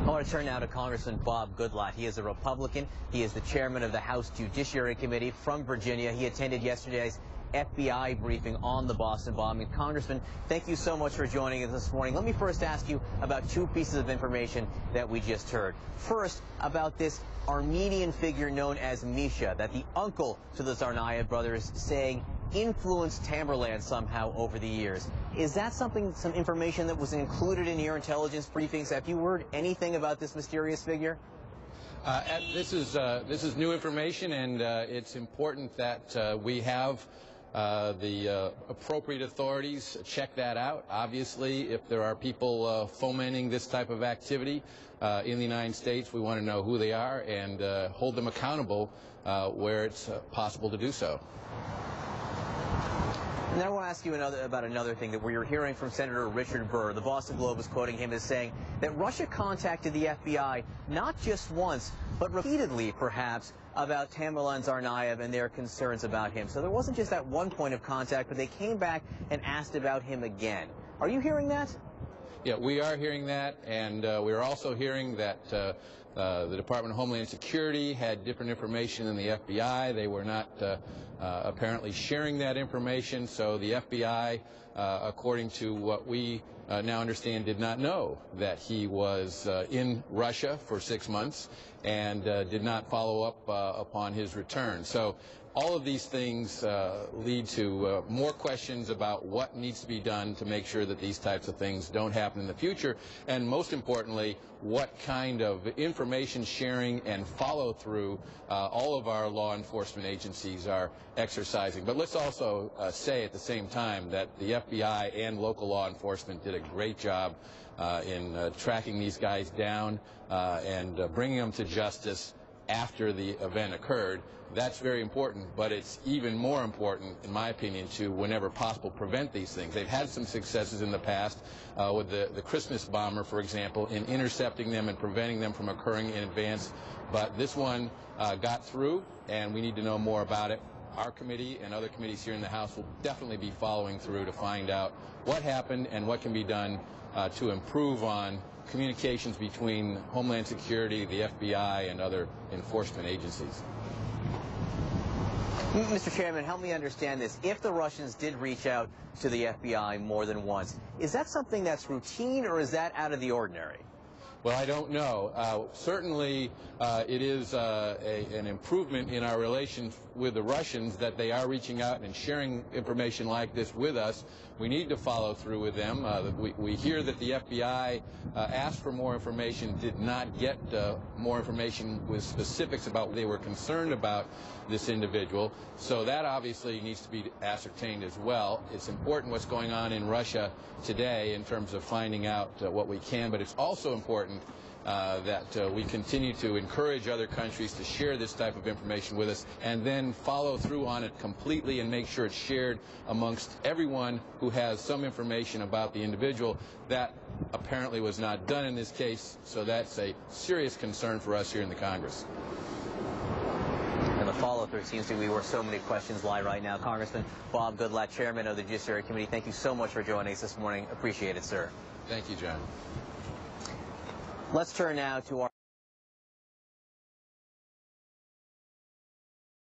I want to turn now to Congressman Bob Goodlatte. He is a Republican. He is the chairman of the House Judiciary Committee from Virginia. He attended yesterday's FBI briefing on the Boston bombing. Congressman, thank you so much for joining us this morning. Let me first ask you about two pieces of information that we just heard. First, about this Armenian figure known as Misha, that the uncle to the Tsarnaev brothers saying influenced Tamerlan somehow over the years. Is that some information that was included in your intelligence briefings? Have you heard anything about this mysterious figure? This is new information, and it's important that we have the appropriate authorities check that out. Obviously, if there are people fomenting this type of activity in the United States, we want to know who they are and hold them accountable where it's possible to do so. And then I want to ask you about another thing that we were hearing from Senator Richard Burr. The Boston Globe is quoting him as saying that Russia contacted the FBI not just once, but repeatedly, perhaps, about Tamerlan Tsarnaev and their concerns about him. So there wasn't just that one point of contact, but they came back and asked about him again. Are you hearing that? Yeah, we are hearing that, and we're also hearing that the Department of Homeland Security had different information than the FBI. They were not apparently sharing that information, so the FBI, according to what we now understand, did not know that he was in Russia for 6 months and did not follow up upon his return. So all of these things lead to more questions about what needs to be done to make sure that these types of things don't happen in the future, and most importantly, what kind of information sharing and follow-through all of our law enforcement agencies are exercising. But let's also say at the same time that the FBI and local law enforcement did a great job in tracking these guys down and bringing them to justice after the event occurred. That's very important, but it's even more important, in my opinion, to, whenever possible, prevent these things. They've had some successes in the past with the Christmas bomber, for example, in intercepting them and preventing them from occurring in advance. But this one got through, and we need to know more about it. Our committee and other committees here in the House will definitely be following through to find out what happened and what can be done to improve on communications between Homeland Security, the FBI, and other enforcement agencies. Mr. Chairman, help me understand this. If the Russians did reach out to the FBI more than once, is that something that's routine, or is that out of the ordinary? Well, I don't know. Certainly, it is an improvement in our relations with the Russians that they are reaching out and sharing information like this with us. We need to follow through with them. We hear that the FBI asked for more information, did not get more information with specifics about what they were concerned about this individual. So that obviously needs to be ascertained as well. It's important what's going on in Russia today in terms of finding out what we can, but it's also important that we continue to encourage other countries to share this type of information with us and then follow through on it completely and make sure it's shared amongst everyone who has some information about the individual. That apparently was not done in this case, so that's a serious concern for us here in the Congress. And the follow-through seems to be where so many questions lie right now. Congressman Bob Goodlatte, Chairman of the Judiciary Committee, thank you so much for joining us this morning. Appreciate it, sir. Thank you, John. Let's turn now to our